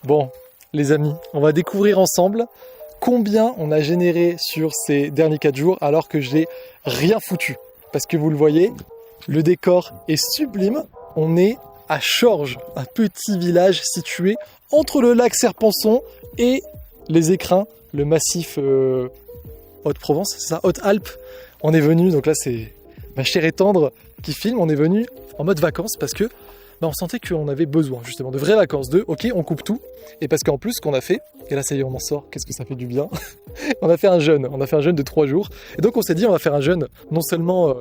Bon, les amis, on va découvrir ensemble combien on a généré sur ces derniers 4 jours alors que j'ai rien foutu. Parce que vous le voyez, le décor est sublime. On est à Chorges, un petit village situé entre le lac Serpenson et les Écrins, le massif Haute-Provence, c'est ça, Haute-Alpes. On est venu, donc là c'est ma chère et tendre qui filme, on est venu en mode vacances parce que on sentait qu'on avait besoin justement de vraies vacances, ok, on coupe tout, et parce qu'en plus ce qu'on a fait, et là ça y est on en sort, qu'est-ce que ça fait du bien, on a fait un jeûne de 3 jours, et donc on s'est dit on va faire un jeûne non seulement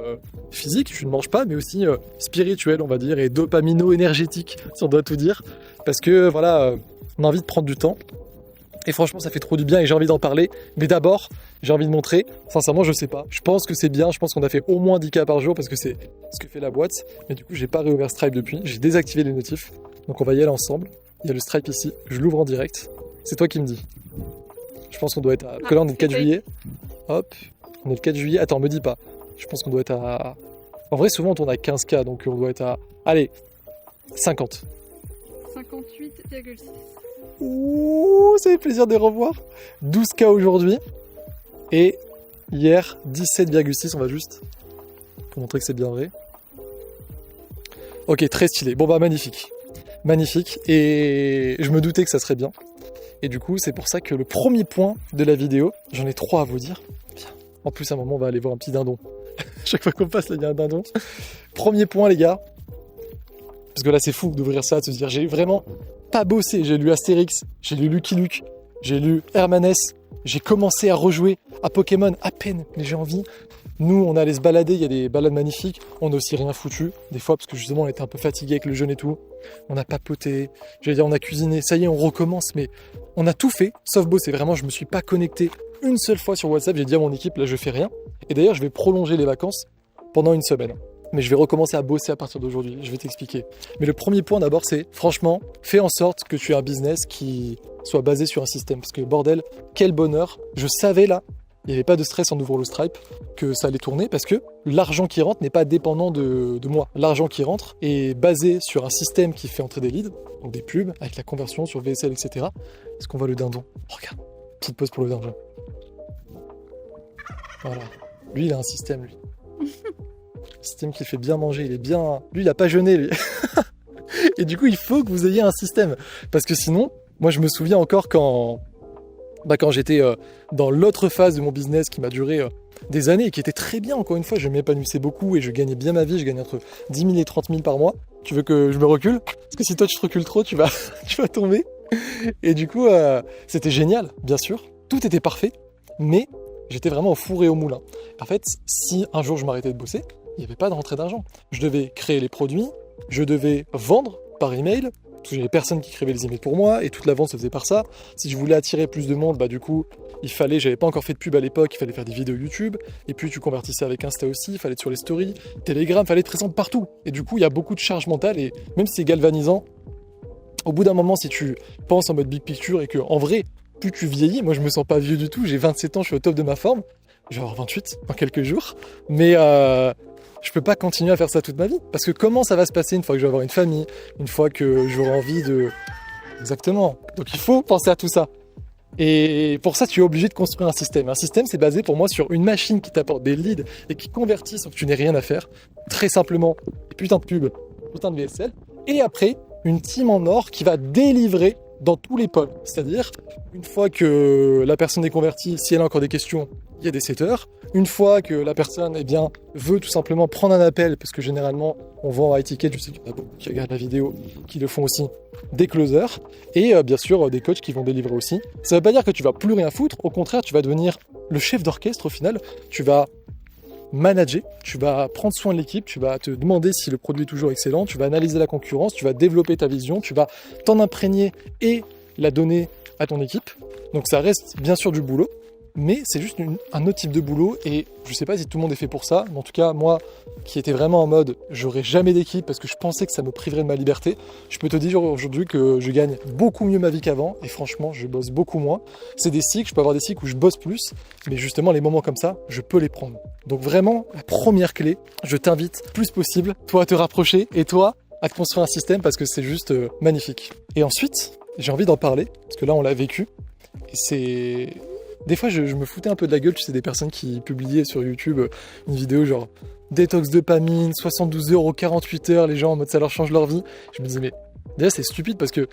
physique, je ne mange pas, mais aussi spirituel on va dire, et dopamino-énergétique, si on doit tout dire, parce que voilà, on a envie de prendre du temps, et franchement ça fait trop du bien et j'ai envie d'en parler, mais d'abord j'ai envie de montrer, sincèrement je sais pas, je pense que c'est bien, je pense qu'on a fait au moins 10K par jour parce que c'est ce que fait la boîte, mais du coup j'ai pas réouvert Stripe depuis, j'ai désactivé les notifs, donc on va y aller ensemble, il y a le Stripe ici, je l'ouvre en direct, c'est toi qui me dis, je pense qu'on doit être à, parce que là on est le 4 juillet, hop, on est le 4 juillet, attends me dis pas, je pense qu'on doit être à, en vrai souvent on tourne à 15K, donc on doit être à, allez, 50. 58,6. Ouh, ça fait plaisir de les revoir. 12K aujourd'hui. Et hier, 17,6. On va juste pour montrer que c'est bien vrai. Ok, très stylé. Bon bah magnifique. Magnifique. Et je me doutais que ça serait bien. Et du coup, c'est pour ça que le premier point de la vidéo, j'en ai 3 à vous dire. Bien. En plus, à un moment, on va aller voir un petit dindon. Chaque fois qu'on passe, là, il y a un dindon. Premier point, les gars. Parce que là, c'est fou d'ouvrir ça, de se dire, j'ai vraiment pas bossé. J'ai lu Astérix, j'ai lu Lucky Luke, j'ai lu Hermanès, j'ai commencé à rejouer à Pokémon à peine, mais j'ai envie. Nous, on allait se balader, il y a des balades magnifiques. On n'a aussi rien foutu, des fois, parce que justement, on était un peu fatigué avec le jeûne et tout. On a papoté, j'allais dire, on a cuisiné. Ça y est, on recommence, mais on a tout fait, sauf bosser. Vraiment, je me suis pas connecté une seule fois sur WhatsApp. J'ai dit à mon équipe, là, je fais rien. Et d'ailleurs, je vais prolonger les vacances pendant une semaine. Mais je vais recommencer à bosser à partir d'aujourd'hui, je vais t'expliquer. Mais le premier point d'abord, c'est franchement, fais en sorte que tu aies un business qui soit basé sur un système. Parce que bordel, quel bonheur. Je savais là, il n'y avait pas de stress en ouvrant le Stripe, que ça allait tourner parce que l'argent qui rentre n'est pas dépendant de moi. L'argent qui rentre est basé sur un système qui fait entrer des leads, donc des pubs, avec la conversion sur VSL, etc. Est-ce qu'on voit le dindon? Regarde, petite pause pour le dindon. Voilà. Lui, il a un système, lui. Système qui fait bien manger, il est bien... Lui, il a pas jeûné, lui. Et du coup, il faut que vous ayez un système. Parce que sinon, moi, je me souviens encore quand j'étais dans l'autre phase de mon business qui m'a duré des années et qui était très bien, encore une fois, je m'épanouissais beaucoup et je gagnais bien ma vie, je gagnais entre 10 000 et 30 000 par mois. Tu veux que je me recule? Parce que si toi, tu te recules trop, tu vas tomber. Et du coup, c'était génial, bien sûr. Tout était parfait, mais j'étais vraiment au four et au moulin. En fait, si un jour je m'arrêtais de bosser, il n'y avait pas de rentrée d'argent. Je devais créer les produits, je devais vendre par email, parce que j'avais personne qui écrivait les emails pour moi, et toute la vente se faisait par ça. Si je voulais attirer plus de monde, du coup, j'avais pas encore fait de pub à l'époque, il fallait faire des vidéos YouTube, et puis tu convertissais avec Insta aussi, il fallait être sur les stories, Telegram, il fallait être présent partout. Et du coup, il y a beaucoup de charge mentale, et même si c'est galvanisant, au bout d'un moment, si tu penses en mode big picture, et que en vrai, plus tu vieillis, moi je me sens pas vieux du tout, j'ai 27 ans, je suis au top de ma forme, je vais avoir 28 dans quelques jours, mais je peux pas continuer à faire ça toute ma vie. Parce que comment ça va se passer une fois que je vais avoir une famille, une fois que j'aurai envie de... Exactement. Donc il faut penser à tout ça. Et pour ça, tu es obligé de construire un système. Un système, c'est basé pour moi sur une machine qui t'apporte des leads et qui convertit sans que tu n'aies rien à faire. Très simplement, des putains de pubs, putains de VSL. Et après, une team en or qui va délivrer dans tous les pôles. C'est-à-dire, une fois que la personne est convertie, si elle a encore des questions, il y a des setters. Une fois que la personne veut tout simplement prendre un appel, parce que généralement on vend à ticket, je sais qu'il y en a beaucoup qui regardent la vidéo, qui le font aussi, des closers, et bien sûr des coachs qui vont délivrer aussi. Ça ne veut pas dire que tu vas plus rien foutre, au contraire tu vas devenir le chef d'orchestre au final, tu vas manager, tu vas prendre soin de l'équipe, tu vas te demander si le produit est toujours excellent, tu vas analyser la concurrence, tu vas développer ta vision, tu vas t'en imprégner et la donner à ton équipe. Donc ça reste bien sûr du boulot, mais c'est juste un autre type de boulot et je sais pas si tout le monde est fait pour ça, mais en tout cas moi qui étais vraiment en mode j'aurais jamais d'équipe parce que je pensais que ça me priverait de ma liberté, je peux te dire aujourd'hui que je gagne beaucoup mieux ma vie qu'avant et franchement je bosse beaucoup moins. C'est des cycles, je peux avoir des cycles où je bosse plus, mais justement les moments comme ça, je peux les prendre. Donc vraiment, la première clé, je t'invite plus possible, toi à te rapprocher et toi à te construire un système parce que c'est juste magnifique. Et ensuite, j'ai envie d'en parler, parce que là, on l'a vécu. Et c'est... Des fois, je me foutais un peu de la gueule, tu sais, des personnes qui publiaient sur YouTube une vidéo genre détox dopamine, 72 heures ou 48 heures, les gens en mode ça leur change leur vie. Je me disais, mais déjà, c'est stupide parce que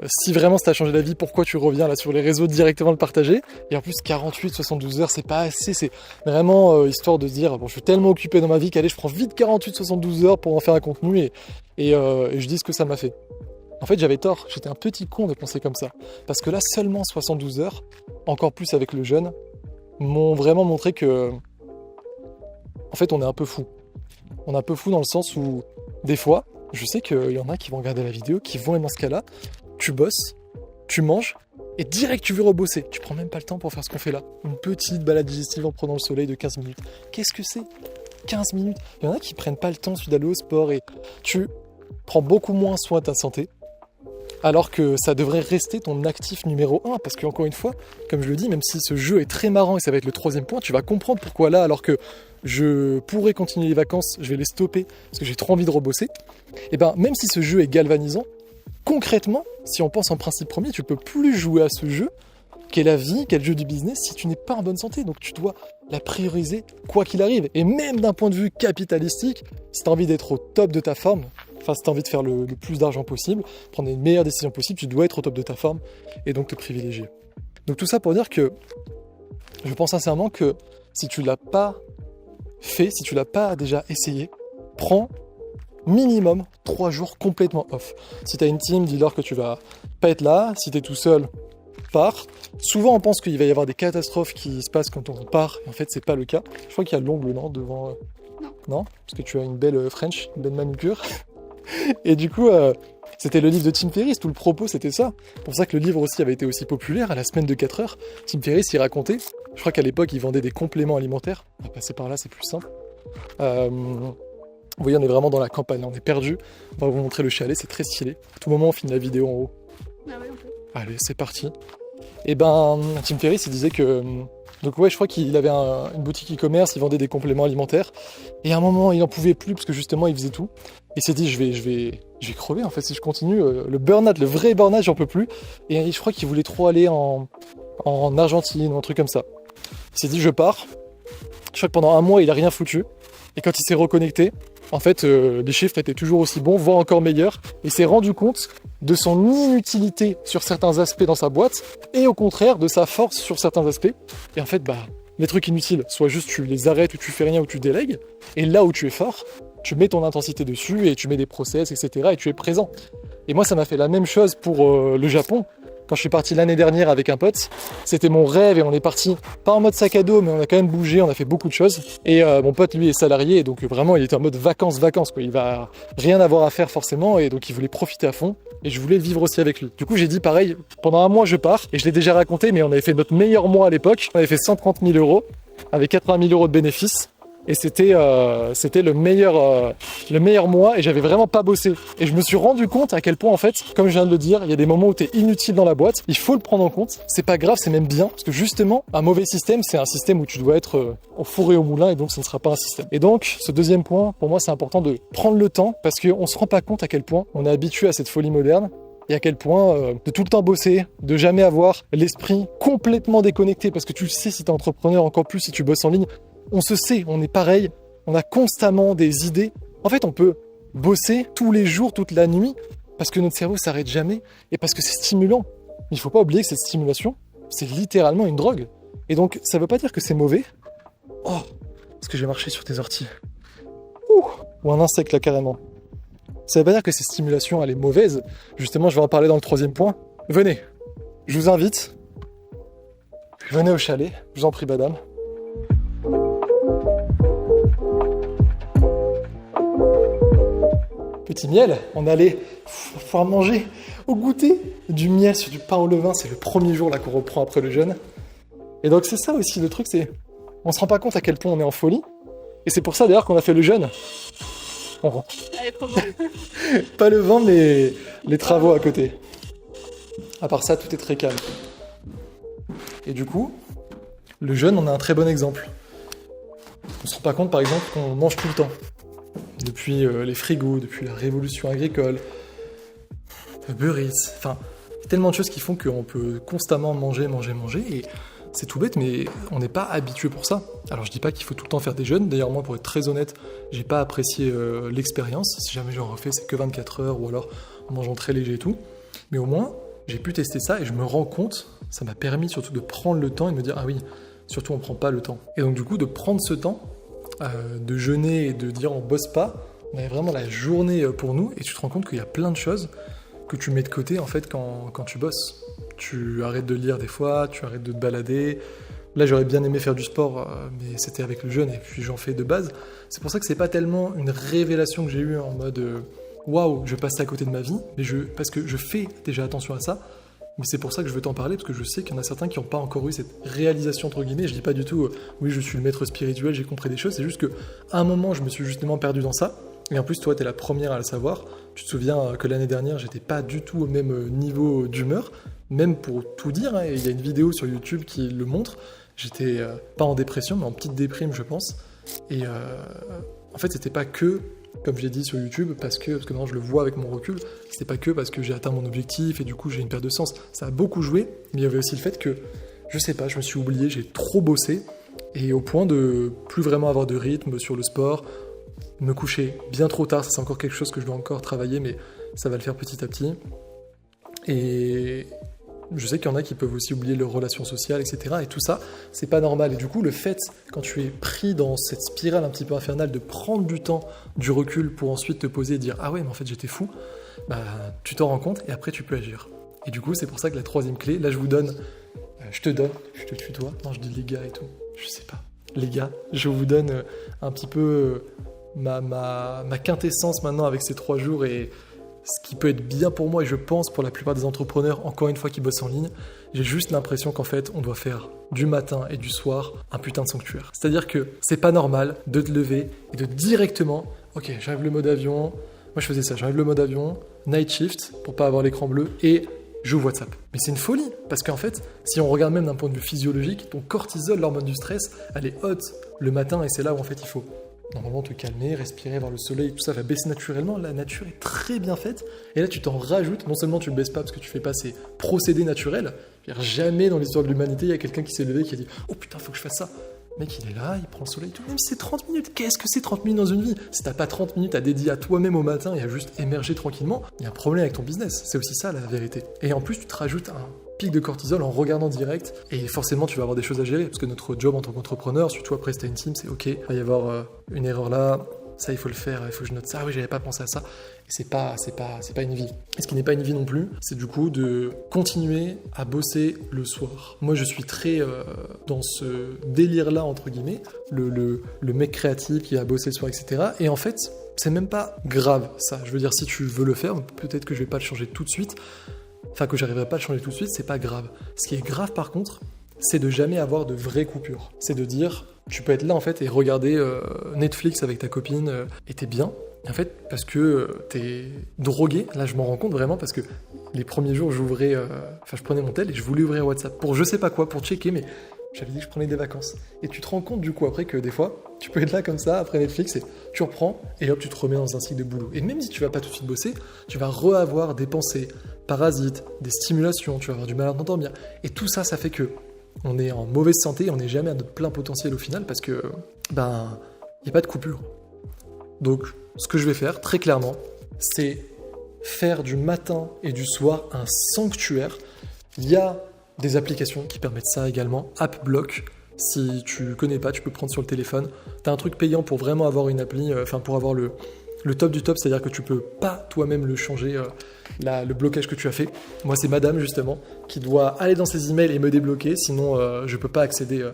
si vraiment ça t'a changé la vie, pourquoi tu reviens là sur les réseaux directement le partager? Et en plus, 48, 72 heures, c'est pas assez, c'est vraiment histoire de se dire, bon, je suis tellement occupé dans ma vie qu'allez, je prends vite 48, 72 heures pour en faire un contenu et je dis ce que ça m'a fait. En fait, j'avais tort, j'étais un petit con de penser comme ça. Parce que là, seulement 72 heures, encore plus avec le jeûne, m'ont vraiment montré que, en fait, on est un peu fou. On est un peu fou dans le sens où, des fois, je sais qu'il y en a qui vont regarder la vidéo, qui vont être dans ce cas-là, tu bosses, tu manges, et direct tu veux rebosser. Tu prends même pas le temps pour faire ce qu'on fait là. Une petite balade digestive en prenant le soleil de 15 minutes. Qu'est-ce que c'est? 15 minutes. Il y en a qui prennent pas le temps d'aller au sport et tu prends beaucoup moins soin de ta santé. Alors que ça devrait rester ton actif numéro 1, parce que encore une fois, comme je le dis, même si ce jeu est très marrant et ça va être le 3e point, tu vas comprendre pourquoi là, alors que je pourrais continuer les vacances, je vais les stopper parce que j'ai trop envie de rebosser. Et ben même si ce jeu est galvanisant, concrètement, si on pense en principe premier, tu peux plus jouer à ce jeu, qu'est la vie, qu'est le jeu du business, si tu n'es pas en bonne santé. Donc tu dois la prioriser quoi qu'il arrive. Et même d'un point de vue capitalistique, si tu as envie d'être au top de ta forme, enfin, si tu as envie de faire le plus d'argent possible, prendre les meilleures décisions possibles, tu dois être au top de ta forme et donc te privilégier. Donc tout ça pour dire que je pense sincèrement que si tu l'as pas fait, si tu l'as pas déjà essayé, prends minimum 3 jours complètement off. Si tu as une team, dis-leur que tu vas pas être là. Si tu es tout seul, pars. Souvent on pense qu'il va y avoir des catastrophes qui se passent quand on part, et en fait c'est pas le cas. Je crois qu'il y a l'ongle, non, devant... Non, parce que tu as une belle French, une belle manucure. Et du coup, c'était le livre de Tim Ferriss, tout le propos c'était ça. C'est pour ça que le livre aussi avait été aussi populaire, à la semaine de 4 heures. Tim Ferriss il racontait, je crois qu'à l'époque il vendait des compléments alimentaires. On va passer par là, c'est plus simple. Vous voyez, on est vraiment dans la campagne, on est perdu. On va vous montrer le chalet, c'est très stylé. À tout moment on filme la vidéo en haut. Ah ouais, on peut. Allez, c'est parti. Et ben, Tim Ferriss il disait que... Donc ouais, je crois qu'il avait une boutique e-commerce, il vendait des compléments alimentaires. Et à un moment, il n'en pouvait plus parce que justement, il faisait tout. Il s'est dit, je vais crever en fait si je continue. Le burn-out, le vrai burn-out, j'en peux plus. Et je crois qu'il voulait trop aller en Argentine ou un truc comme ça. Il s'est dit, je pars. Je crois que pendant un mois, il a rien foutu. Et quand il s'est reconnecté, en fait, les chiffres étaient toujours aussi bons, voire encore meilleurs. Il s'est rendu compte de son inutilité sur certains aspects dans sa boîte, et au contraire de sa force sur certains aspects. Et en fait, les trucs inutiles, soit juste tu les arrêtes ou tu fais rien ou tu délègues, et là où tu es fort, tu mets ton intensité dessus et tu mets des process, etc. et tu es présent. Et moi, ça m'a fait la même chose pour le Japon. Quand je suis parti l'année dernière avec un pote, c'était mon rêve et on est parti, pas en mode sac à dos, mais on a quand même bougé, on a fait beaucoup de choses. Et mon pote, lui, est salarié, et donc vraiment, il était en mode vacances, quoi. Il va rien avoir à faire forcément, et donc il voulait profiter à fond. Et je voulais le vivre aussi avec lui. Du coup, j'ai dit pareil, pendant un mois, je pars. Et je l'ai déjà raconté, mais on avait fait notre meilleur mois à l'époque. On avait fait 130 000 euros, avec 80 000 euros de bénéfices. Et c'était le meilleur mois, et j'avais vraiment pas bossé. Et je me suis rendu compte à quel point, en fait, comme je viens de le dire, il y a des moments où t'es inutile dans la boîte. Il faut le prendre en compte. C'est pas grave, c'est même bien. Parce que justement, un mauvais système, c'est un système où tu dois être au four et au moulin, et donc ce ne sera pas un système. Et donc, ce deuxième point, pour moi, c'est important de prendre le temps, parce qu'on se rend pas compte à quel point on est habitué à cette folie moderne. Et à quel point de tout le temps bosser, de jamais avoir l'esprit complètement déconnecté, parce que tu le sais si t'es entrepreneur, encore plus si tu bosses en ligne, on se sait, on est pareil, on a constamment des idées. En fait, on peut bosser tous les jours, toute la nuit, parce que notre cerveau s'arrête jamais, et parce que c'est stimulant. Il faut pas oublier que cette stimulation, c'est littéralement une drogue. Et donc, ça veut pas dire que c'est mauvais. Oh, est-ce que j'ai marché sur tes orties? Ouh, ou un insecte là carrément. Ça veut pas dire que cette stimulation, elle est mauvaise. Justement, je vais en parler dans le 3e point. Venez, je vous invite. Venez au chalet, je vous en prie, madame. Petit miel, on allait pouvoir manger au goûter du miel sur du pain au levain. C'est le premier jour là qu'on reprend après le jeûne. Et donc c'est ça aussi le truc, c'est on se rend pas compte à quel point on est en folie. Et c'est pour ça d'ailleurs qu'on a fait le jeûne. On rentre. Allez, trop bon. Pas le vent, mais les travaux à côté. À part ça, tout est très calme. Et du coup, le jeûne, on a un très bon exemple. On se rend pas compte, par exemple, qu'on mange tout le temps. Depuis les frigos, depuis la révolution agricole. Uber Eats, enfin, il y a tellement de choses qui font qu'on peut constamment manger, et c'est tout bête, mais on n'est pas habitué pour ça. Alors je dis pas qu'il faut tout le temps faire des jeûnes, d'ailleurs moi pour être très honnête, j'ai pas apprécié l'expérience, si jamais j'en refais c'est que 24 heures ou alors en mangeant très léger et tout, mais au moins j'ai pu tester ça et je me rends compte, ça m'a permis surtout de prendre le temps et de me dire ah oui, surtout on prend pas le temps. Et donc du coup de prendre ce temps, de jeûner et de dire on bosse pas, on avait vraiment la journée pour nous et tu te rends compte qu'il y a plein de choses que tu mets de côté en fait quand tu bosses. Tu arrêtes de lire des fois, tu arrêtes de te balader. Là j'aurais bien aimé faire du sport, mais c'était avec le jeûne et puis j'en fais de base. C'est pour ça que c'est pas tellement une révélation que j'ai eue en mode waouh, je passe à côté de ma vie, mais parce que je fais déjà attention à ça. Mais c'est pour ça que je veux t'en parler, parce que je sais qu'il y en a certains qui n'ont pas encore eu cette réalisation, entre guillemets. Je dis pas du tout, oui, je suis le maître spirituel, j'ai compris des choses. C'est juste qu'à un moment, je me suis justement perdu dans ça. Et en plus, toi, t'es la première à le savoir. Tu te souviens que l'année dernière, j'étais pas du tout au même niveau d'humeur. Même pour tout dire, hein, il y a une vidéo sur YouTube qui le montre. J'étais pas en dépression, mais en petite déprime, je pense. Et en fait, c'était pas que... Comme je l'ai dit sur YouTube, parce que maintenant je le vois avec mon recul, c'était pas que parce que j'ai atteint mon objectif et du coup j'ai une perte de sens. Ça a beaucoup joué, mais il y avait aussi le fait que, je sais pas, je me suis oublié, j'ai trop bossé, et au point de plus vraiment avoir de rythme sur le sport, me coucher bien trop tard, ça c'est encore quelque chose que je dois encore travailler, mais ça va le faire petit à petit. Et je sais qu'il y en a qui peuvent aussi oublier leurs relations sociales, etc. Et tout ça, c'est pas normal. Et du coup, le fait, quand tu es pris dans cette spirale un petit peu infernale, de prendre du temps, du recul pour ensuite te poser et dire « Ah ouais, mais en fait, j'étais fou », bah, tu t'en rends compte et après, tu peux agir. Et du coup, c'est pour ça que la troisième clé, là, je te tutoie, non, je dis les gars et tout, je sais pas. Les gars, je vous donne un petit peu ma quintessence maintenant avec ces 3 jours et ce qui peut être bien pour moi et je pense pour la plupart des entrepreneurs, encore une fois, qui bossent en ligne, j'ai juste l'impression qu'en fait, on doit faire du matin et du soir un putain de sanctuaire. C'est-à-dire que c'est pas normal de te lever et de directement, ok, j'enlève le mode avion, moi je faisais ça, j'enlève le mode avion, night shift pour pas avoir l'écran bleu et j'ouvre WhatsApp. Mais c'est une folie, parce qu'en fait, si on regarde même d'un point de vue physiologique, ton cortisol, l'hormone du stress, elle est haute le matin et c'est là où en fait il faut normalement te calmer, respirer, voir le soleil, tout ça va baisser naturellement, la nature est très bien faite, et là tu t'en rajoutes, non seulement tu ne baisses pas parce que tu fais pas ces procédés naturels, jamais dans l'histoire de l'humanité il y a quelqu'un qui s'est levé qui a dit « Oh putain, faut que je fasse ça !» Le mec il est là, il prend le soleil, tout, même si c'est 30 minutes, qu'est-ce que c'est 30 minutes dans une vie? Si t'as pas 30 minutes à dédier à toi-même au matin et à juste émerger tranquillement, il y a un problème avec ton business, c'est aussi ça la vérité. Et en plus tu te rajoutes un pic de cortisol en regardant direct, et forcément tu vas avoir des choses à gérer, parce que notre job en tant qu'entrepreneur, surtout après si t'as une team, c'est ok, il va y avoir une erreur là, ça il faut le faire, il faut que je note ça, oui j'avais pas pensé à ça, et c'est pas une vie. Et ce qui n'est pas une vie non plus, c'est du coup de continuer à bosser le soir. Moi je suis très dans ce délire là entre guillemets, le mec créatif qui a bossé le soir, etc. Et en fait, c'est même pas grave ça, je veux dire si tu veux le faire, peut-être que je vais pas le changer tout de suite, enfin que j'arriverai pas à le changer tout de suite, c'est pas grave. Ce qui est grave par contre, c'est de jamais avoir de vraies coupures. C'est de dire, tu peux être là en fait et regarder Netflix avec ta copine et t'es bien. Et en fait, parce que t'es drogué, là je m'en rends compte vraiment parce que les premiers jours j'ouvrais, je prenais mon tel et je voulais ouvrir WhatsApp pour je sais pas quoi, pour checker, mais j'avais dit que je prenais des vacances. Et tu te rends compte du coup après que des fois, tu peux être là comme ça après Netflix et tu reprends et hop, tu te remets dans un cycle de boulot. Et même si tu vas pas tout de suite bosser, tu vas re-avoir des pensées parasites, des stimulations, tu vas avoir du mal à t'endormir. Et tout ça, ça fait que on est en mauvaise santé, on n'est jamais à notre plein potentiel au final parce que, il n'y a pas de coupure. Donc, ce que je vais faire, très clairement, c'est faire du matin et du soir un sanctuaire. Il y a des applications qui permettent ça également. AppBlock, si tu connais pas, tu peux prendre sur le téléphone. Tu as un truc payant pour vraiment avoir une appli, pour avoir le top du top, c'est-à-dire que tu peux pas toi-même le changer, le blocage que tu as fait. Moi, c'est madame, justement, qui doit aller dans ses emails et me débloquer, sinon je peux pas accéder,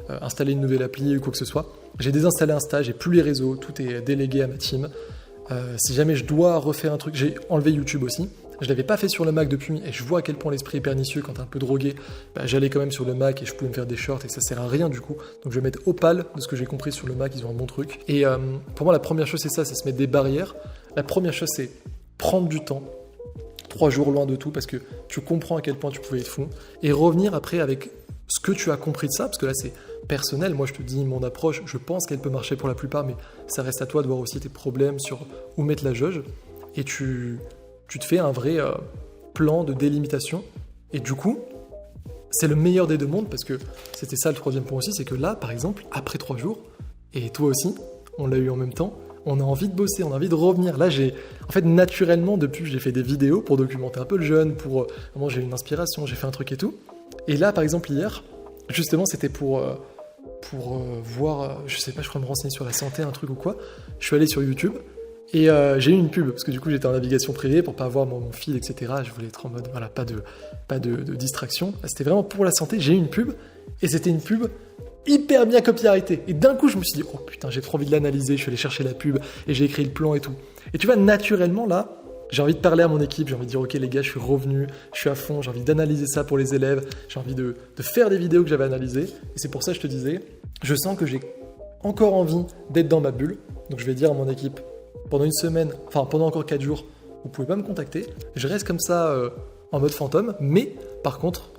installer une nouvelle appli ou quoi que ce soit. J'ai désinstallé Insta, j'ai plus les réseaux, tout est délégué à ma team. Si jamais je dois refaire un truc, j'ai enlevé YouTube aussi. Je l'avais pas fait sur le Mac depuis, et je vois à quel point l'esprit est pernicieux quand t'es un peu drogué. J'allais quand même sur le Mac et je pouvais me faire des shorts et ça sert à rien du coup. Donc je vais mettre Opal, de ce que j'ai compris sur le Mac, ils ont un bon truc. Et pour moi la première chose c'est ça, c'est se mettre des barrières. La première chose c'est prendre du temps, 3 jours loin de tout parce que tu comprends à quel point tu pouvais être fou. Et revenir après avec ce que tu as compris de ça, parce que là c'est personnel, moi je te dis mon approche, je pense qu'elle peut marcher pour la plupart, mais ça reste à toi de voir aussi tes problèmes sur où mettre la jauge. Et tu tu te fais un vrai plan de délimitation. Et du coup, c'est le meilleur des deux mondes parce que c'était ça le troisième point aussi, c'est que là, par exemple, après 3 jours, et toi aussi, on l'a eu en même temps, on a envie de bosser, on a envie de revenir. Là, en fait, naturellement, depuis, j'ai fait des vidéos pour documenter un peu le jeûne, pour vraiment, j'ai eu une inspiration, j'ai fait un truc et tout. Et là, par exemple, hier, justement, c'était pour voir, je sais pas, je crois me renseigner sur la santé, un truc ou quoi. Je suis allé sur YouTube et j'ai eu une pub parce que du coup, j'étais en navigation privée pour pas voir mon fil, etc. Je voulais être en mode, voilà, pas de distraction. Là, c'était vraiment pour la santé. J'ai eu une pub et c'était une pub hyper bien copyrightée. Et d'un coup, je me suis dit, oh putain, j'ai trop envie de l'analyser. Je suis allé chercher la pub et j'ai écrit le plan et tout. Et tu vois, naturellement, là, j'ai envie de parler à mon équipe, j'ai envie de dire, ok les gars, je suis revenu, je suis à fond, j'ai envie d'analyser ça pour les élèves, j'ai envie de faire des vidéos que j'avais analysées. Et c'est pour ça que je te disais, je sens que j'ai encore envie d'être dans ma bulle. Donc je vais dire à mon équipe, pendant une semaine, enfin pendant encore 4 jours, vous pouvez pas me contacter. Je reste comme ça en mode fantôme, mais par contre,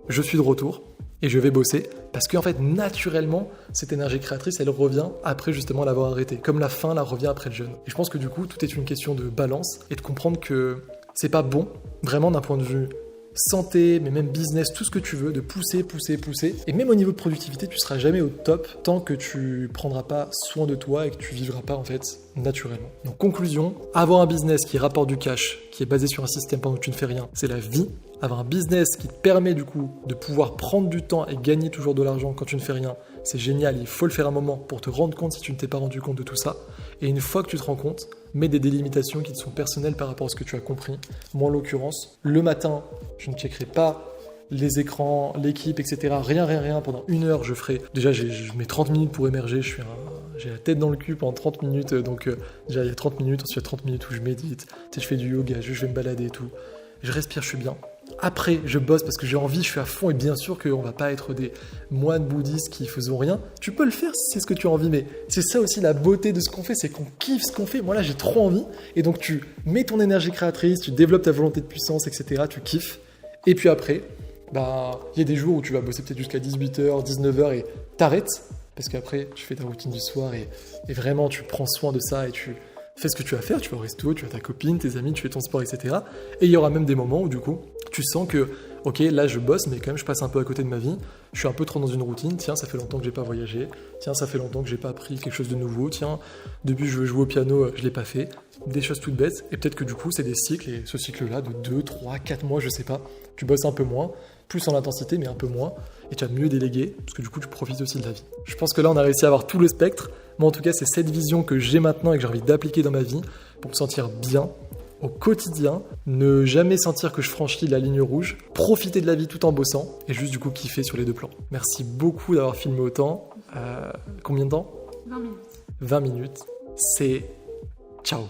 je suis de retour et je vais bosser parce qu'en fait, naturellement, cette énergie créatrice, elle revient après justement l'avoir arrêtée. Comme la faim, là, revient après le jeûne. Et je pense que du coup, tout est une question de balance et de comprendre que c'est pas bon, vraiment d'un point de vue santé, mais même business, tout ce que tu veux, de pousser. Et même au niveau de productivité, tu seras jamais au top tant que tu prendras pas soin de toi et que tu vivras pas en fait naturellement. Donc conclusion, avoir un business qui rapporte du cash, qui est basé sur un système pendant que tu ne fais rien, c'est la vie. Avoir un business qui te permet du coup de pouvoir prendre du temps et gagner toujours de l'argent quand tu ne fais rien, c'est génial, il faut le faire un moment pour te rendre compte si tu ne t'es pas rendu compte de tout ça. Et une fois que tu te rends compte, mets des délimitations qui te sont personnelles par rapport à ce que tu as compris. Moi en l'occurrence, le matin, je ne checkerai pas les écrans, l'équipe, etc. Rien. Pendant 1 heure, je ferai... Déjà, je mets 30 minutes pour émerger, j'ai la tête dans le cul pendant 30 minutes, donc déjà il y a 30 minutes, ensuite il y a 30 minutes où je médite, je fais du yoga, je vais me balader et tout. Je respire, je suis bien. Après, je bosse parce que j'ai envie, je suis à fond, et bien sûr qu'on va pas être des moines bouddhistes qui faisons rien. Tu peux le faire si c'est ce que tu as envie, mais c'est ça aussi la beauté de ce qu'on fait, c'est qu'on kiffe ce qu'on fait. Moi là, j'ai trop envie, et donc tu mets ton énergie créatrice, tu développes ta volonté de puissance, etc. Tu kiffes, et puis après, bah, il y a des jours où tu vas bosser peut-être jusqu'à 18h, 19h, et t'arrêtes, parce qu'après, tu fais ta routine du soir, et vraiment, tu prends soin de ça, et tu fais ce que tu vas faire, tu vas au resto, tu as ta copine, tes amis, tu fais ton sport, etc. Et il y aura même des moments où du coup, tu sens que, ok, là je bosse, mais quand même je passe un peu à côté de ma vie, je suis un peu trop dans une routine, tiens, ça fait longtemps que j'ai pas voyagé, tiens, ça fait longtemps que j'ai pas appris quelque chose de nouveau, tiens, depuis que je veux jouer au piano, je l'ai pas fait, des choses toutes bêtes, et peut-être que du coup c'est des cycles, et ce cycle-là de 2, 3, 4 mois, je sais pas, tu bosses un peu moins, plus en intensité, mais un peu moins, et tu vas mieux déléguer, parce que du coup tu profites aussi de la vie. Je pense que là on a réussi à avoir tout le spectre. Moi en tout cas c'est cette vision que j'ai maintenant et que j'ai envie d'appliquer dans ma vie pour me sentir bien au quotidien, ne jamais sentir que je franchis la ligne rouge, profiter de la vie tout en bossant et juste du coup kiffer sur les 2 plans. Merci beaucoup d'avoir filmé autant. Combien de temps ? 20 minutes. 20 minutes. C'est ciao.